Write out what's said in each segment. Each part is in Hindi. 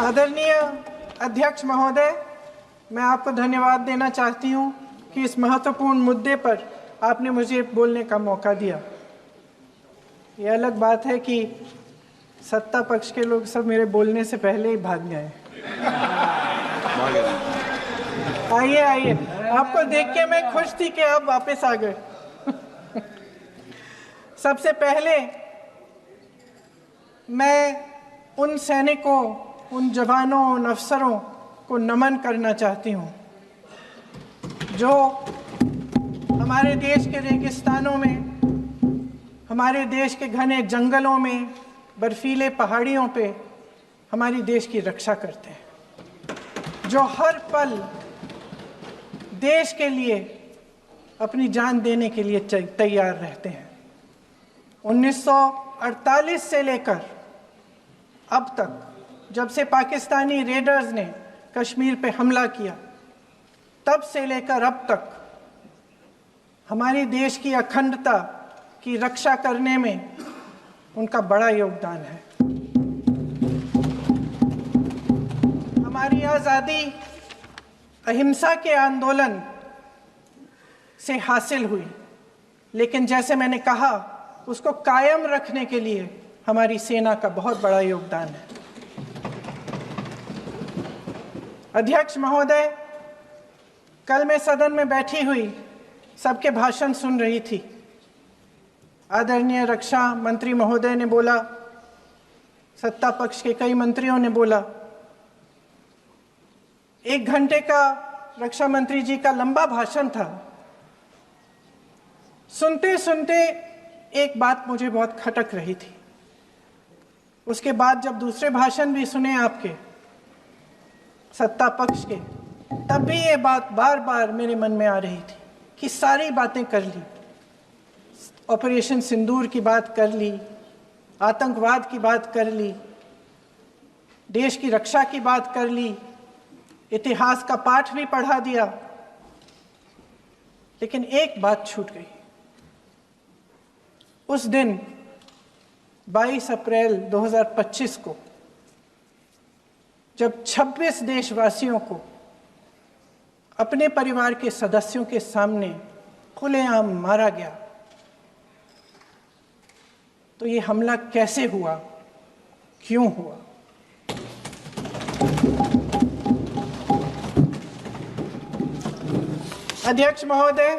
आदरणीय अध्यक्ष महोदय, मैं आपको धन्यवाद देना चाहती हूं कि इस महत्वपूर्ण मुद्दे पर आपने मुझे बोलने का मौका दिया। ये अलग बात है कि सत्ता पक्ष के लोग सब मेरे बोलने से पहले ही भाग गए। आइए आइए, आपको देख के मैं खुश थी कि आप वापस आ गए। सबसे पहले मैं उन सैनिकों, उन जवानों, उन अफसरों को नमन करना चाहती हूँ जो हमारे देश के रेगिस्तानों में, हमारे देश के घने जंगलों में, बर्फीले पहाड़ियों पे हमारी देश की रक्षा करते हैं, जो हर पल देश के लिए अपनी जान देने के लिए तैयार रहते हैं। 1948 से लेकर अब तक, जब से पाकिस्तानी रेडर्स ने कश्मीर पे हमला किया, तब से लेकर अब तक हमारी देश की अखंडता की रक्षा करने में उनका बड़ा योगदान है। हमारी आज़ादी अहिंसा के आंदोलन से हासिल हुई, लेकिन जैसे मैंने कहा, उसको कायम रखने के लिए हमारी सेना का बहुत बड़ा योगदान है। अध्यक्ष महोदय, कल मैं सदन में बैठी हुई सबके भाषण सुन रही थी। आदरणीय रक्षा मंत्री महोदय ने बोला, सत्ता पक्ष के कई मंत्रियों ने बोला। 1 घंटे का रक्षा मंत्री जी का लंबा भाषण था। सुनते सुनते एक बात मुझे बहुत खटक रही थी। उसके बाद जब दूसरे भाषण भी सुने आपके सत्ता पक्ष के, तब भी ये बात बार बार मेरे मन में आ रही थी कि सारी बातें कर ली, ऑपरेशन सिंदूर की बात कर ली, आतंकवाद की बात कर ली, देश की रक्षा की बात कर ली, इतिहास का पाठ भी पढ़ा दिया, लेकिन एक बात छूट गई। उस दिन 22 अप्रैल 2025 को जब 26 देशवासियों को अपने परिवार के सदस्यों के सामने खुलेआम मारा गया, तो ये हमला कैसे हुआ, क्यों हुआ? अध्यक्ष महोदय,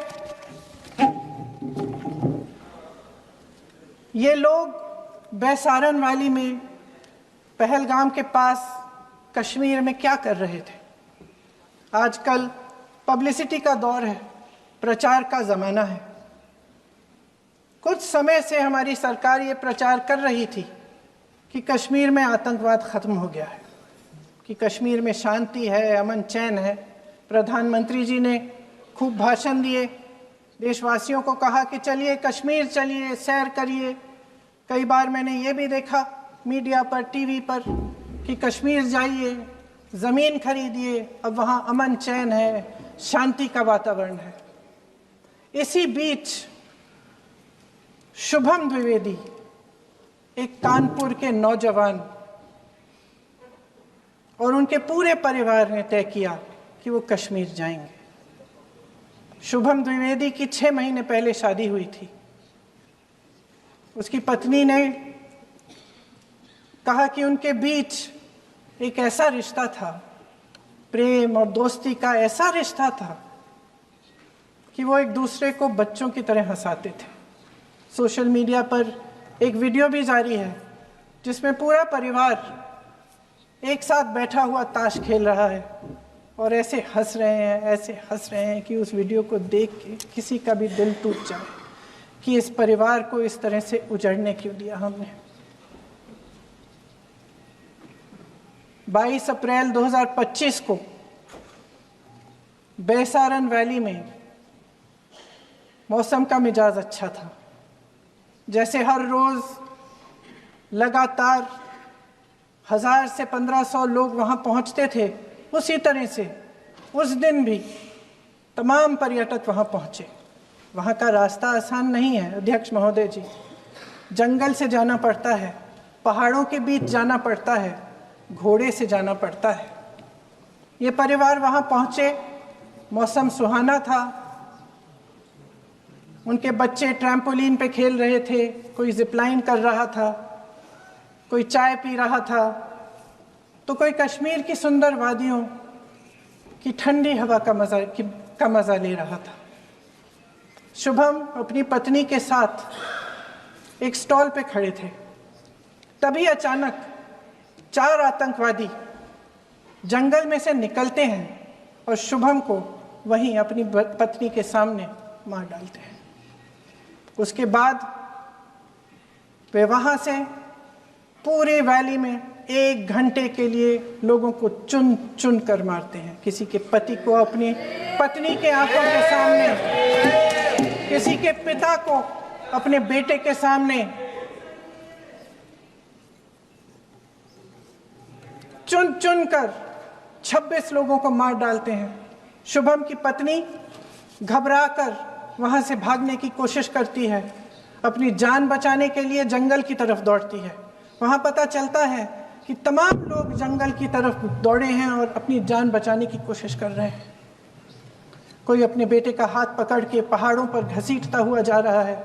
ये लोग बैसारन वैली में, पहलगाम के पास कश्मीर में क्या कर रहे थे? आजकल पब्लिसिटी का दौर है, प्रचार का ज़माना है। कुछ समय से हमारी सरकार ये प्रचार कर रही थी कि कश्मीर में आतंकवाद ख़त्म हो गया है, कि कश्मीर में शांति है, अमन चैन है। प्रधानमंत्री जी ने खूब भाषण दिए, देशवासियों को कहा कि चलिए कश्मीर चलिए, सैर करिए। कई बार मैंने ये भी देखा मीडिया पर, टीवी पर, कि कश्मीर जाइए, ज़मीन खरीदिए, अब वहाँ अमन चैन है, शांति का वातावरण है। इसी बीच शुभम द्विवेदी, एक कानपुर के नौजवान, और उनके पूरे परिवार ने तय किया कि वो कश्मीर जाएंगे। शुभम द्विवेदी की 6 महीने पहले शादी हुई थी। उसकी पत्नी ने कहा कि उनके बीच एक ऐसा रिश्ता था, प्रेम और दोस्ती का ऐसा रिश्ता था कि वो एक दूसरे को बच्चों की तरह हंसाते थे। सोशल मीडिया पर एक वीडियो भी जारी है जिसमें पूरा परिवार एक साथ बैठा हुआ ताश खेल रहा है और ऐसे हंस रहे हैं, ऐसे हंस रहे हैं कि उस वीडियो को देख के किसी का भी दिल टूट जाए कि इस परिवार को इस तरह से उजड़ने क्यों दिया हमने। 22 अप्रैल 2025 को बैसारन वैली में मौसम का मिजाज अच्छा था। जैसे हर रोज़ लगातार 1000 से 1500 लोग वहाँ पहुँचते थे, उसी तरह से उस दिन भी तमाम पर्यटक वहाँ पहुँचे। वहाँ का रास्ता आसान नहीं है अध्यक्ष महोदय जी, जंगल से जाना पड़ता है, पहाड़ों के बीच जाना पड़ता है, घोड़े से जाना पड़ता है। ये परिवार वहाँ पहुँचे, मौसम सुहाना था, उनके बच्चे ट्रैम्पोलिन पे खेल रहे थे, कोई जिपलाइन कर रहा था, कोई चाय पी रहा था, तो कोई कश्मीर की सुंदर वादियों की ठंडी हवा का मज़ा ले रहा था। शुभम अपनी पत्नी के साथ एक स्टॉल पे खड़े थे। तभी अचानक 4 आतंकवादी जंगल में से निकलते हैं और शुभम को वहीं अपनी पत्नी के सामने मार डालते हैं। उसके बाद वे वहाँ से पूरे वैली में 1 घंटे के लिए लोगों को चुन चुन कर मारते हैं। किसी के पति को अपनी पत्नी के आंखों के सामने, किसी के पिता को अपने बेटे के सामने, चुन चुन कर 26 लोगों को मार डालते हैं। शुभम की पत्नी घबराकर वहां से भागने की कोशिश करती है, अपनी जान बचाने के लिए जंगल की तरफ दौड़ती है। वहां पता चलता है कि तमाम लोग जंगल की तरफ दौड़े हैं और अपनी जान बचाने की कोशिश कर रहे हैं। कोई अपने बेटे का हाथ पकड़ के पहाड़ों पर घसीटता हुआ जा रहा है,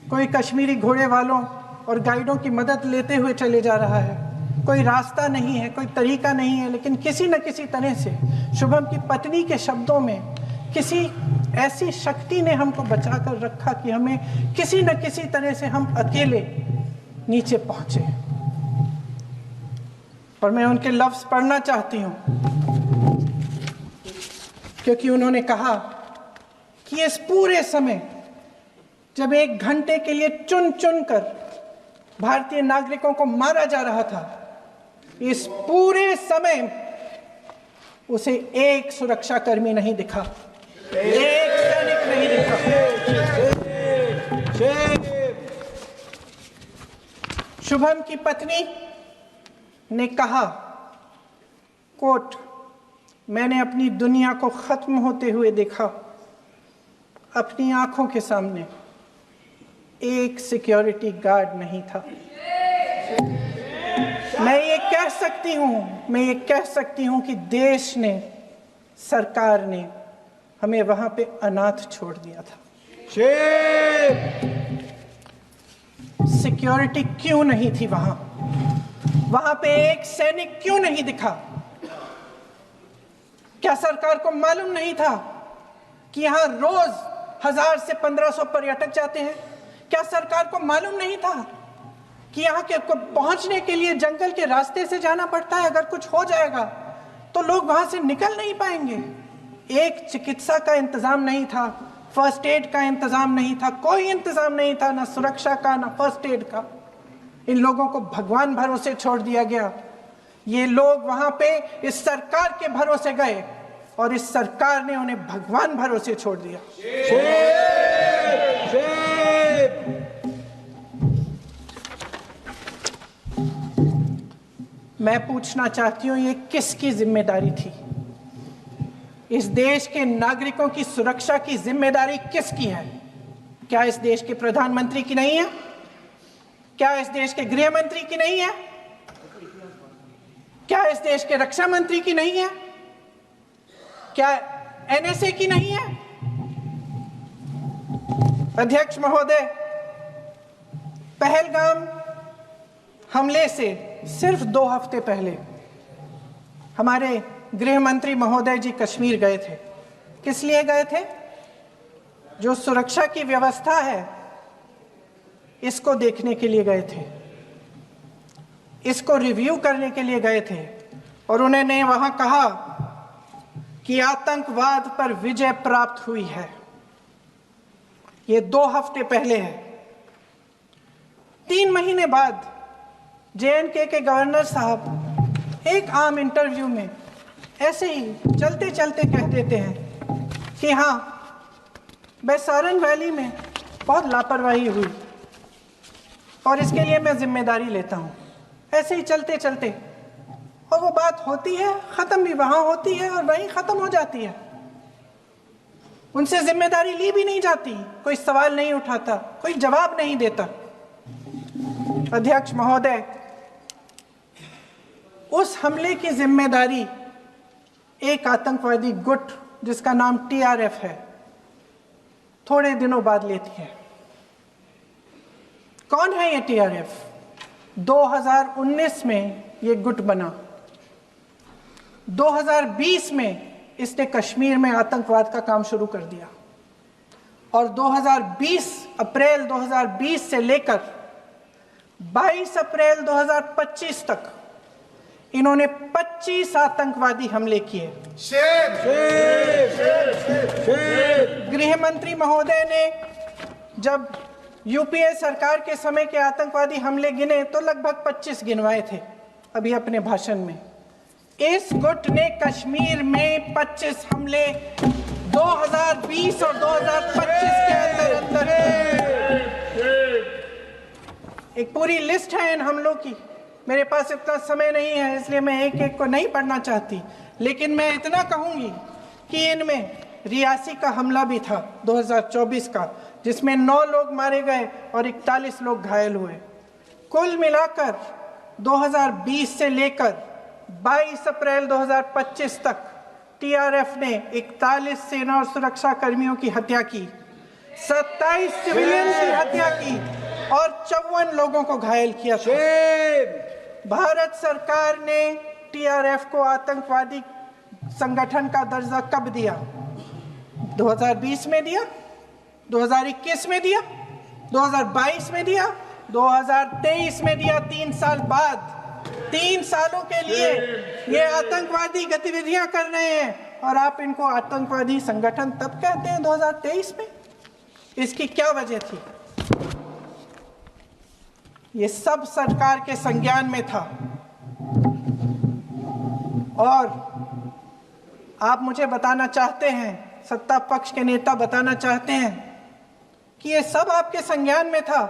कोई कश्मीरी घोड़े वालों और गाइडों की मदद लेते हुए चले जा रहा है। कोई रास्ता नहीं है, कोई तरीका नहीं है, लेकिन किसी न किसी तरह से शुभम की पत्नी के शब्दों में किसी ऐसी शक्ति ने हमको बचा कर रखा कि हमें किसी न किसी तरह से हम अकेले नीचे पहुंचे। और मैं उनके लफ्ज पढ़ना चाहती हूं, क्योंकि उन्होंने कहा कि इस पूरे समय जब 1 घंटे के लिए चुन चुन कर भारतीय नागरिकों को मारा जा रहा था, इस पूरे समय उसे एक सुरक्षाकर्मी नहीं दिखा, एक सैनिक नहीं दिखा। शुभम की पत्नी ने कहा, कोट, मैंने अपनी दुनिया को खत्म होते हुए देखा। अपनी आंखों के सामने एक सिक्योरिटी गार्ड नहीं था। मैं ये कह सकती हूं कि देश ने, सरकार ने हमें वहां पे अनाथ छोड़ दिया था। सिक्योरिटी क्यों नहीं थी वहां पे एक सैनिक क्यों नहीं दिखा? क्या सरकार को मालूम नहीं था कि यहां रोज 1000 से 1500 पर्यटक जाते हैं? क्या सरकार को मालूम नहीं था कि यहाँ के पहुंचने के लिए जंगल के रास्ते से जाना पड़ता है? अगर कुछ हो जाएगा तो लोग वहां से निकल नहीं पाएंगे। एक चिकित्सा का इंतजाम नहीं था, फर्स्ट एड का इंतजाम नहीं था, कोई इंतजाम नहीं था, ना सुरक्षा का ना फर्स्ट एड का। इन लोगों को भगवान भरोसे छोड़ दिया गया। ये लोग वहां पे इस सरकार के भरोसे गए और इस सरकार ने उन्हें भगवान भरोसे छोड़ दिया। मैं पूछना चाहती हूं, ये किसकी जिम्मेदारी थी? इस देश के नागरिकों की सुरक्षा की जिम्मेदारी किसकी है? क्या इस देश के प्रधानमंत्री की नहीं है? क्या इस देश के गृह मंत्री की नहीं है? क्या इस देश के रक्षा मंत्री की नहीं है? क्या एनएसए की नहीं है? अध्यक्ष महोदय, पहलगाम हमले से सिर्फ 2 हफ्ते पहले हमारे गृह मंत्री महोदय जी कश्मीर गए थे। किस लिए गए थे? जो सुरक्षा की व्यवस्था है इसको देखने के लिए गए थे, इसको रिव्यू करने के लिए गए थे। और उन्होंने वहां कहा कि आतंकवाद पर विजय प्राप्त हुई है। ये 2 हफ्ते पहले है। 3 महीने बाद जेएनके के गवर्नर साहब एक आम इंटरव्यू में ऐसे ही चलते चलते कह देते हैं कि हाँ, बैसारन वैली में बहुत लापरवाही हुई और इसके लिए मैं जिम्मेदारी लेता हूँ। ऐसे ही चलते चलते, और वो बात होती है, ख़त्म भी वहाँ होती है और वहीं ख़त्म हो जाती है। उनसे जिम्मेदारी ली भी नहीं जाती, कोई सवाल नहीं उठाता, कोई जवाब नहीं देता। अध्यक्ष महोदय, उस हमले की जिम्मेदारी एक आतंकवादी गुट जिसका नाम TRF है थोड़े दिनों बाद लेती है। कौन है ये TRF? 2019 में ये गुट बना। 2020 में इसने कश्मीर में आतंकवाद का काम शुरू कर दिया और अप्रैल 2020 से लेकर 22 अप्रैल 2025 तक इन्होंने 25 आतंकवादी हमले किए। गृह मंत्री महोदय ने जब यूपीए सरकार के समय के आतंकवादी हमले गिने तो लगभग 25 गिनवाए थे अभी अपने भाषण में। इस गुट ने कश्मीर में 25 हमले 2020 और 2025 के अंदर एक पूरी लिस्ट है इन हमलों की। मेरे पास इतना समय नहीं है इसलिए मैं एक एक को नहीं पढ़ना चाहती, लेकिन मैं इतना कहूंगी कि इनमें रियासी का हमला भी था 2024 का, जिसमें 9 लोग मारे गए और 41 लोग घायल हुए। कुल मिलाकर 2020 से लेकर 22 अप्रैल 2025 तक TRF ने 41 सेना और सुरक्षा कर्मियों की हत्या की, 27 सिविलियन की हत्या की और 54 लोगों को घायल किया था। भारत सरकार ने TRF को आतंकवादी संगठन का दर्जा कब दिया? 2020 में दिया, 2021 में दिया, 2022 में दिया, 2023 में दिया। 3 साल बाद, 3 सालों के लिए ये आतंकवादी गतिविधियां कर रहे हैं और आप इनको आतंकवादी संगठन तब कहते हैं 2023 में। इसकी क्या वजह थी? ये सब सरकार के संज्ञान में था और आप मुझे बताना चाहते हैं, सत्ता पक्ष के नेता बताना चाहते हैं कि ये सब आपके संज्ञान में था,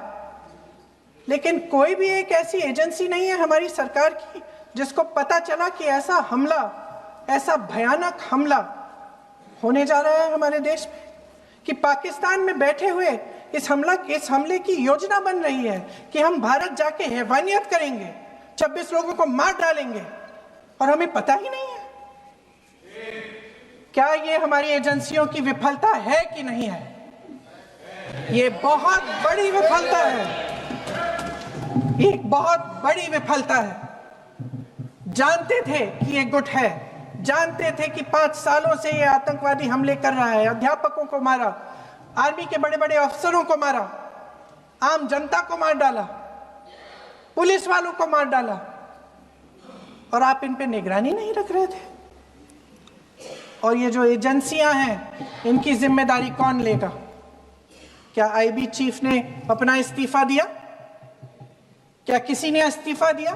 लेकिन कोई भी एक ऐसी एजेंसी नहीं है हमारी सरकार की जिसको पता चला कि ऐसा हमला, ऐसा भयानक हमला होने जा रहा है हमारे देश में, कि पाकिस्तान में बैठे हुए इस हमले की योजना बन रही है कि हम भारत जाके हैवानियत करेंगे, 26 लोगों को मार डालेंगे और हमें पता ही नहीं है। क्या ये हमारी एजेंसियों की विफलता है कि नहीं है? ये बहुत बड़ी विफलता है, एक बहुत बड़ी विफलता है। जानते थे कि ये गुट है, जानते थे कि 5 सालों से ये आतंकवादी हमले कर रहा है, अध्यापकों को मारा, आर्मी के बड़े बड़े अफसरों को मारा, आम जनता को मार डाला, पुलिस वालों को मार डाला, और आप इन पे निगरानी नहीं रख रहे थे। और ये जो एजेंसियां हैं इनकी जिम्मेदारी कौन लेगा? क्या IB चीफ ने अपना इस्तीफा दिया? क्या किसी ने इस्तीफा दिया?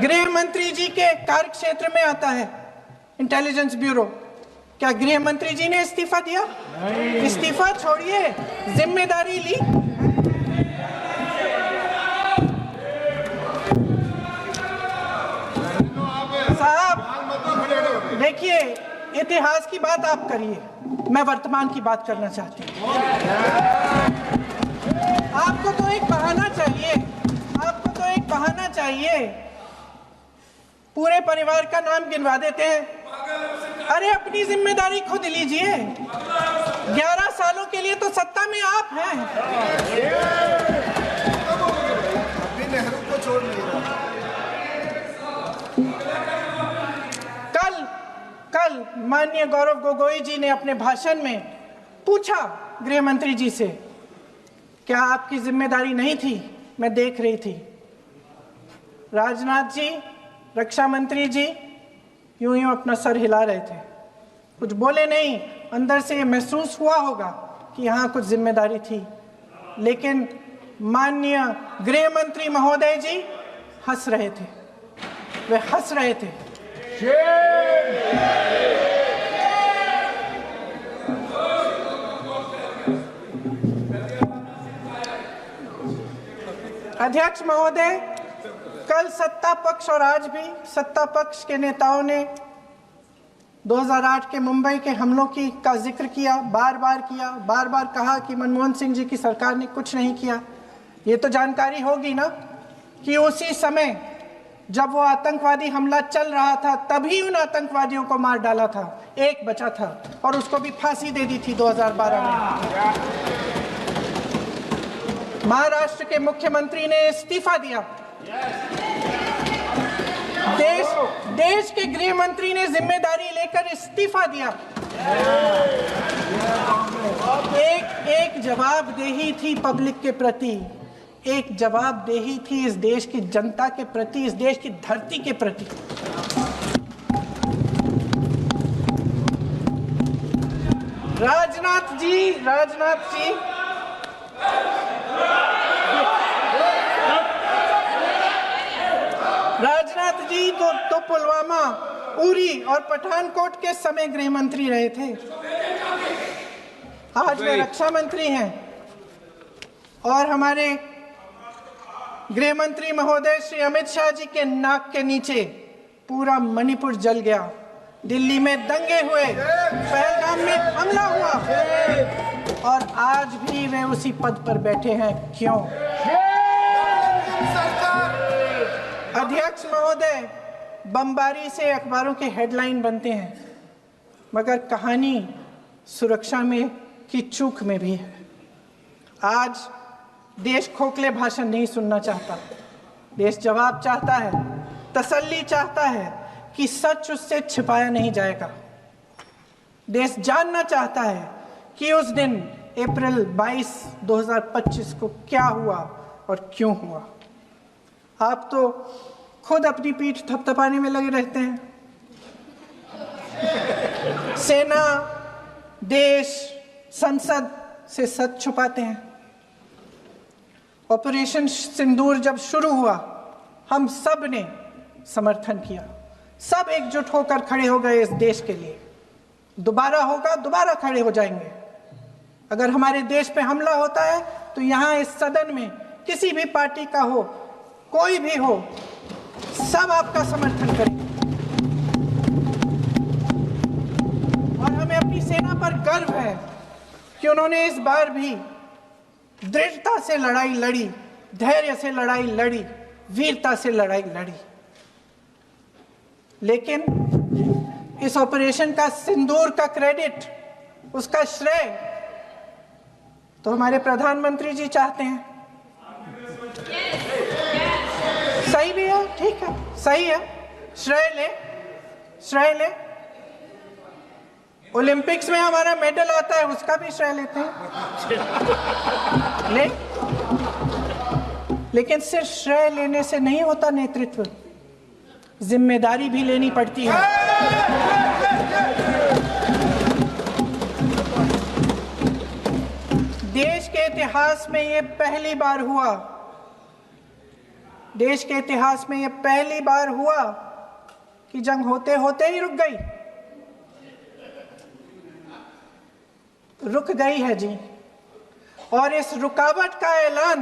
गृह मंत्री जी के कार्य क्षेत्र में आता है इंटेलिजेंस ब्यूरो। क्या गृह मंत्री जी ने इस्तीफा दिया? इस्तीफा छोड़िए, जिम्मेदारी ली। साहब देखिए, इतिहास की बात आप करिए, मैं वर्तमान की बात करना चाहती हूँ। आपको तो एक बहाना चाहिए, आपको तो एक बहाना चाहिए। पूरे परिवार का नाम गिनवा देते हैं। अरे अपनी जिम्मेदारी खुद लीजिए। 11 सालों के लिए तो सत्ता में आप हैं। अभी नेहरू को छोड़ नहीं रहा। कल माननीय गौरव गोगोई जी ने अपने भाषण में पूछा गृह मंत्री जी से, क्या आपकी जिम्मेदारी नहीं थी? मैं देख रही थी। राजनाथ जी, रक्षा मंत्री जी यूं अपना सर हिला रहे थे, कुछ बोले नहीं। अंदर से ये महसूस हुआ होगा कि यहाँ कुछ जिम्मेदारी थी, लेकिन माननीय गृह मंत्री महोदय जी हंस रहे थे, वे हंस रहे थे। अध्यक्ष महोदय, कल सत्ता पक्ष और आज भी सत्ता पक्ष के नेताओं ने 2008 के मुंबई के हमलों का जिक्र किया, बार बार कहा कि मनमोहन सिंह जी की सरकार ने कुछ नहीं किया। ये तो जानकारी होगी ना कि उसी समय जब वो आतंकवादी हमला चल रहा था तभी उन आतंकवादियों को मार डाला था, एक बचा था और उसको भी फांसी दे दी थी 2012 में। महाराष्ट्र के मुख्यमंत्री ने इस्तीफा दिया, देश के गृह मंत्री ने जिम्मेदारी लेकर इस्तीफा दिया। एक जवाबदेही थी पब्लिक के प्रति, एक जवाबदेही थी इस देश की जनता के प्रति, इस देश की धरती के प्रति। राजनाथ जी तो पुलवामा, उरी और पठानकोट के समय गृह मंत्री रहे थे। आज वे रक्षा मंत्री हैं और हमारे गृह मंत्री महोदय श्री अमित शाह जी के नाक के नीचे पूरा मणिपुर जल गया, दिल्ली में दंगे हुए, पहलगाम में हमला हुआ और आज भी वे उसी पद पर बैठे हैं। क्यों? अध्यक्ष महोदय, बमबारी से अखबारों के हेडलाइन बनते हैं, मगर कहानी सुरक्षा में की चूक में भी है। आज देश खोखले भाषण नहीं सुनना चाहता, देश जवाब चाहता है, तसल्ली चाहता है कि सच उससे छिपाया नहीं जाएगा। देश जानना चाहता है कि उस दिन अप्रैल 22, 2025 को क्या हुआ और क्यों हुआ। आप तो खुद अपनी पीठ थपथपाने में लगे रहते हैं। सेना, देश, संसद से सच छुपाते हैं। ऑपरेशन सिंदूर जब शुरू हुआ, हम सब ने समर्थन किया, सब एकजुट होकर खड़े हो गए इस देश के लिए। दोबारा होगा, दोबारा खड़े हो जाएंगे। अगर हमारे देश पे हमला होता है तो यहाँ इस सदन में किसी भी पार्टी का हो, कोई भी हो, सब आपका समर्थन करेंगे। और हमें अपनी सेना पर गर्व है कि उन्होंने इस बार भी दृढ़ता से लड़ाई लड़ी, धैर्य से लड़ाई लड़ी, वीरता से लड़ाई लड़ी। लेकिन इस ऑपरेशन का सिंदूर का क्रेडिट, उसका श्रेय तो हमारे प्रधानमंत्री जी चाहते हैं। सही भी है, ठीक है, सही है, श्रेय ले। ओलंपिक्स में हमारा मेडल आता है, उसका भी श्रेय लेते हैं, लेकिन सिर्फ श्रेय लेने से नहीं होता नेतृत्व, जिम्मेदारी भी लेनी पड़ती है। देश के इतिहास में ये पहली बार हुआ, देश के इतिहास में ये पहली बार हुआ कि जंग होते होते ही रुक गई है जी। और इस रुकावट का ऐलान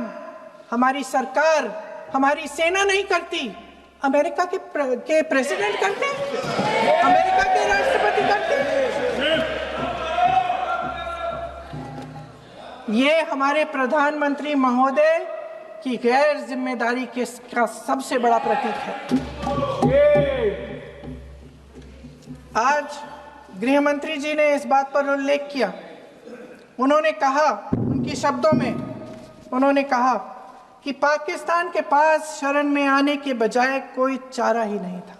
हमारी सरकार, हमारी सेना नहीं करती, अमेरिका के प्रेसिडेंट करते हैं, अमेरिका के राष्ट्रपति करते हैं। ये हमारे प्रधानमंत्री महोदय की गैर जिम्मेदारी का सबसे बड़ा प्रतीक है। आज गृह मंत्री जी ने इस बात पर उल्लेख किया। उन्होंने कहा, उनके शब्दों में उन्होंने कहा कि पाकिस्तान के पास शरण में आने के बजाय कोई चारा ही नहीं था।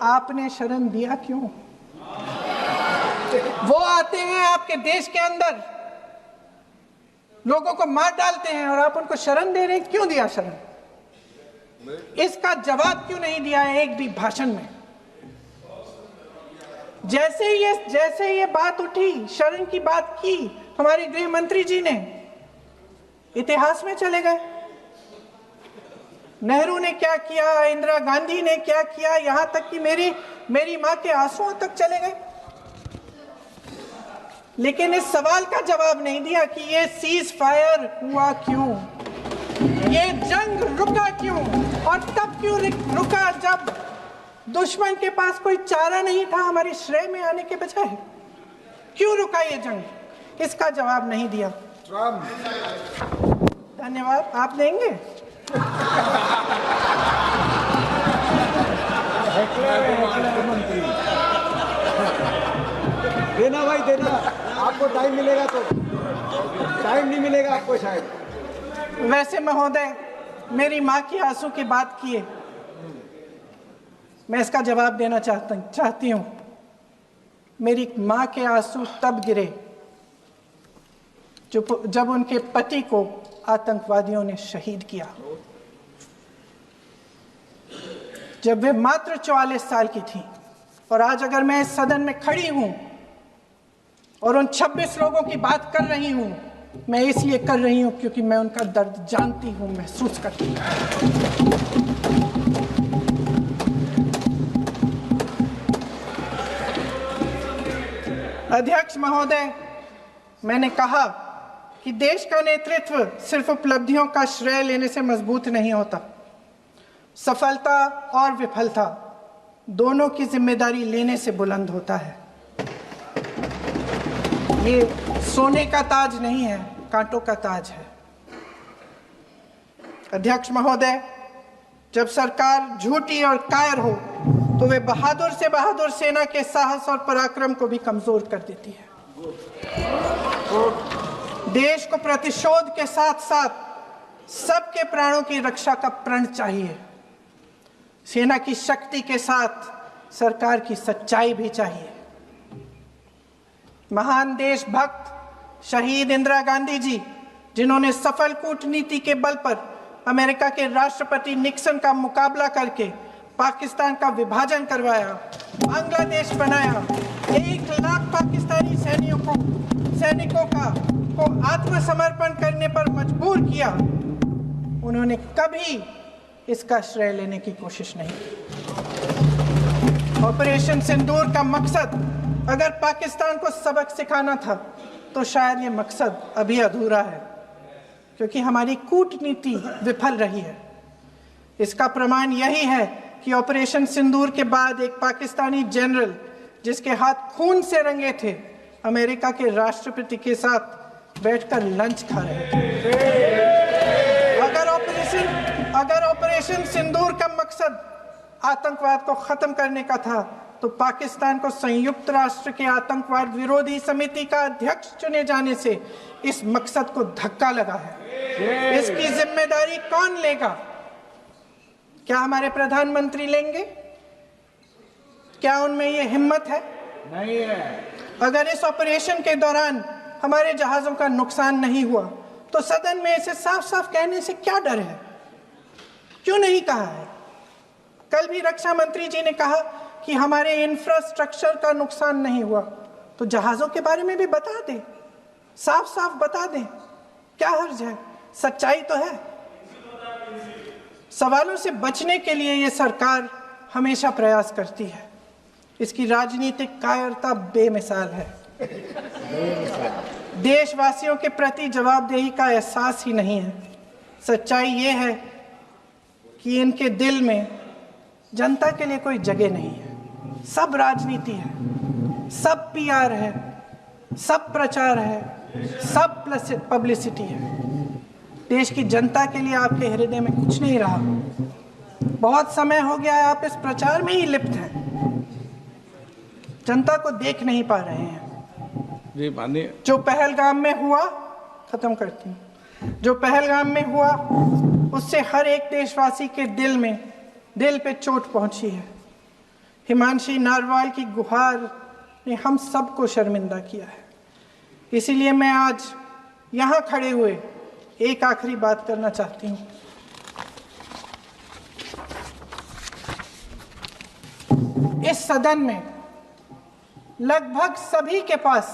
आपने शरण दिया क्यों? वो आते हैं आपके देश के अंदर, लोगों को मार डालते हैं और आप उनको शरण दे रहे हैं। क्यों दिया शरण? इसका जवाब क्यों नहीं दिया है एक भी भाषण में? जैसे ये बात उठी, शरण की बात की, हमारे गृह मंत्री जी ने इतिहास में चले गए। नेहरू ने क्या किया, इंदिरा गांधी ने क्या किया, यहां तक कि मेरी मां के आंसुओं तक चले गए। लेकिन इस सवाल का जवाब नहीं दिया कि ये सीज फायर हुआ क्यों, ये जंग रुका क्यों, और तब क्यों रुका जब दुश्मन के पास कोई चारा नहीं था हमारे श्रेय में आने के बजाय। क्यों रुका ये जंग? इसका जवाब नहीं दिया। धन्यवाद। आप देंगे? देना भाई देना, आपको टाइम मिलेगा तो। टाइम नहीं मिलेगा आपको शायद। वैसे महोदय, मेरी माँ की आंसू की बात किए, मैं इसका जवाब देना चाहती हूँ। मेरी माँ के आंसू तब गिरे जब उनके पति को आतंकवादियों ने शहीद किया, जब वे मात्र 44 साल की थी। और आज अगर मैं इस सदन में खड़ी हूं और उन 26 लोगों की बात कर रही हूं, मैं इसलिए कर रही हूं क्योंकि मैं उनका दर्द जानती हूं, महसूस करती हूं। अध्यक्ष महोदय, मैंने कहा कि देश का नेतृत्व सिर्फ उपलब्धियों का श्रेय लेने से मजबूत नहीं होता। सफलता और विफलता दोनों की जिम्मेदारी लेने से बुलंद होता है। ये सोने का ताज नहीं है, कांटों का ताज है। अध्यक्ष महोदय, जब सरकार झूठी और कायर हो तो वे बहादुर से बहादुर सेना के साहस और पराक्रम को भी कमजोर कर देती है। देश को प्रतिशोध के साथ साथ सबके प्राणों की रक्षा का प्रण चाहिए। सेना की शक्ति के साथ सरकार की सच्चाई भी चाहिए। महान देशभक्त शहीद इंदिरा गांधी जी, जिन्होंने सफल कूटनीति के बल पर अमेरिका के राष्ट्रपति निक्सन का मुकाबला करके पाकिस्तान का विभाजन करवाया, बांग्लादेश बनाया, 1 लाख पाकिस्तानी सैनिकों को आत्मसमर्पण करने पर मजबूर किया, उन्होंने कभी इसका श्रेय लेने की कोशिश नहीं की। ऑपरेशन सिंदूर का मकसद अगर पाकिस्तान को सबक सिखाना था तो शायद ये मकसद अभी अधूरा है, क्योंकि हमारी कूटनीति विफल रही है। इसका प्रमाण यही है कि ऑपरेशन सिंदूर के बाद एक पाकिस्तानी जनरल, जिसके हाथ खून से रंगे थे, अमेरिका के राष्ट्रपति के साथ बैठकर लंच खा रहे थे। अगर ऑपरेशन सिंदूर का मकसद आतंकवाद को खत्म करने का था तो पाकिस्तान को संयुक्त राष्ट्र के आतंकवाद विरोधी समिति का अध्यक्ष चुने जाने से इस मकसद को धक्का लगा है। इसकी जिम्मेदारी कौन लेगा? क्या हमारे प्रधानमंत्री लेंगे? क्या उनमें ये हिम्मत है? नहीं है। अगर इस ऑपरेशन के दौरान हमारे जहाजों का नुकसान नहीं हुआ तो सदन में इसे साफ साफ कहने से क्या डर है? क्यों नहीं कहा है? कल भी रक्षा मंत्री जी ने कहा कि हमारे इंफ्रास्ट्रक्चर का नुकसान नहीं हुआ, तो जहाजों के बारे में भी बता दें, साफ साफ बता दें, क्या हर्ज है? सच्चाई तो है। सवालों से बचने के लिए ये सरकार हमेशा प्रयास करती है। इसकी राजनीतिक कायरता बेमिसाल है। देशवासियों के प्रति जवाबदेही का एहसास ही नहीं है। सच्चाई ये है कि इनके दिल में जनता के लिए कोई जगह नहीं है। सब राजनीति है, सब पीआर है, सब प्रचार है, सब पब्लिसिटी है। देश की जनता के लिए आपके हृदय में कुछ नहीं रहा। बहुत समय हो गया है आप इस प्रचार में ही लिप्त हैं, जनता को देख नहीं पा रहे हैं। जी मानिए। जो पहलगाम में हुआ, खत्म करती हूँ, जो पहलगाम में हुआ उससे हर एक देशवासी के दिल पे चोट पहुंची है। हिमांशी नारवाल की गुहार ने हम सबको शर्मिंदा किया है। इसीलिए मैं आज यहाँ खड़े हुए एक आखिरी बात करना चाहती हूँ। इस सदन में लगभग सभी के पास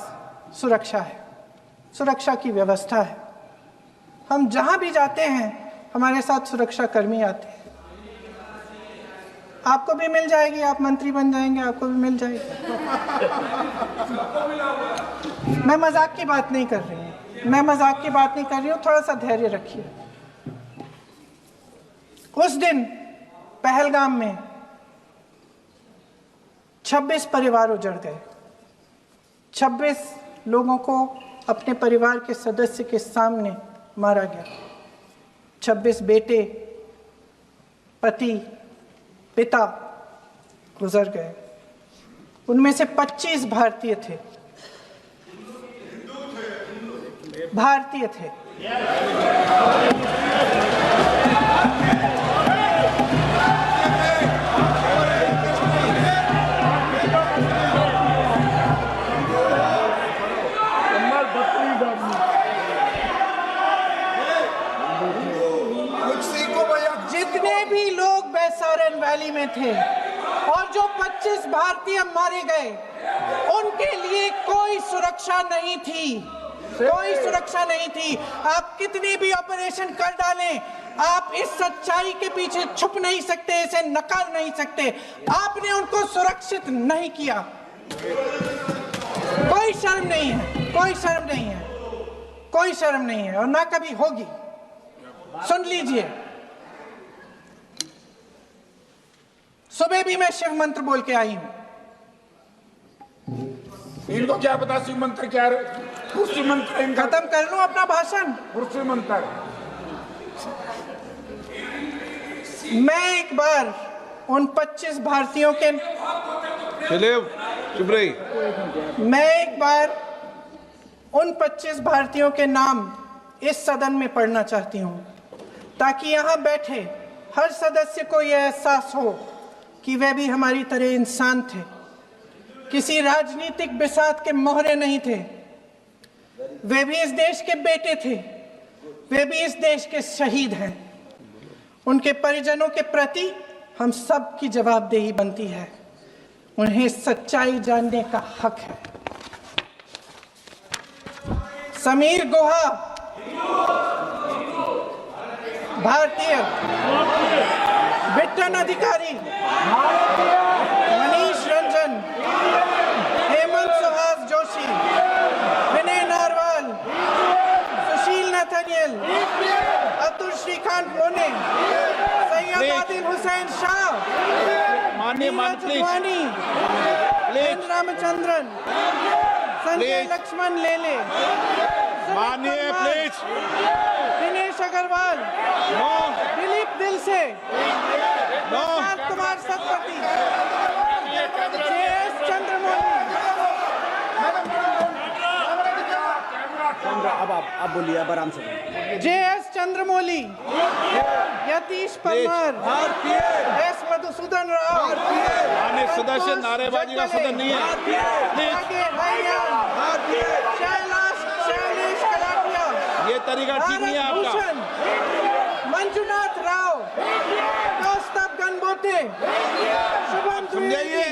सुरक्षा है, सुरक्षा की व्यवस्था है। हम जहां भी जाते हैं हमारे साथ सुरक्षा कर्मी आते हैं। आपको भी मिल जाएगी, आप मंत्री बन जाएंगे, आपको भी मिल जाएगी। मैं मजाक की बात नहीं कर रही हूँ, थोड़ा सा धैर्य रखिए। उस दिन पहलगाम में 26 परिवार उजड़ गए। 26 लोगों को अपने परिवार के सदस्य के सामने मारा गया। 26 बेटे, पति, पिता गुजर गए। उनमें से 25 भारतीय थे। भारतीय थे। जितने भी लोग बैसारन वैली में थे और जो 25 भारतीय मारे गए, उनके लिए कोई सुरक्षा नहीं थी। कोई सुरक्षा नहीं थी। आप कितने भी ऑपरेशन कर डालें, आप इस सच्चाई के पीछे छुप नहीं सकते, इसे नकार नहीं सकते। आपने उनको सुरक्षित नहीं किया। कोई शर्म नहीं है, कोई शर्म नहीं है, कोई शर्म नहीं है और ना कभी होगी। सुन लीजिए, सुबह भी मैं शिव मंत्र बोल के आई हूं। इनको क्या पता शिव मंत्र क्या है? शिव मंत्र इनका खत्म कर लूं अपना भाषण। शिव मंत्र। मैं एक बार उन 25 भारतीयों के चुप रही। मैं एक बार उन 25 भारतीयों के नाम इस सदन में पढ़ना चाहती हूं, ताकि यहां बैठे हर सदस्य को यह एहसास हो कि वे भी हमारी तरह इंसान थे। किसी राजनीतिक बिसात के मोहरे नहीं थे। वे भी इस देश के बेटे थे। वे भी इस देश के शहीद हैं। उनके परिजनों के प्रति हम सब की जवाबदेही बनती है। उन्हें सच्चाई जानने का हक है। समीर गुहा भारतीय, बिट्टन अधिकारी, मनीष रंजन, हेमंत सुहास जोशी, विनय नारवाल, सुशील नथनियल, अतुल श्रीकांत मोने, सैयद आदिल हुसैन शाह, नीरज वानी, एन रामचंद्रन, संजय लक्ष्मण लेले, मानिए प्लीज। दिनेश अग्रवाल, दिलीप दिल से, प्रशांत कुमार सतपति, JS चंद्रमौली। अब आप बोलिए, अब आराम से। JS चंद्रमौली, यतीश परमार, S मधुसूदन राव, सदस्य नारेबाजी का सदन नहीं है। शैलेश कलाटिया, ये तरीका ठीक नहीं है आपका। मंजुनाथ राव, कौस्तभ गणबोते, शुभम द्विवेदी,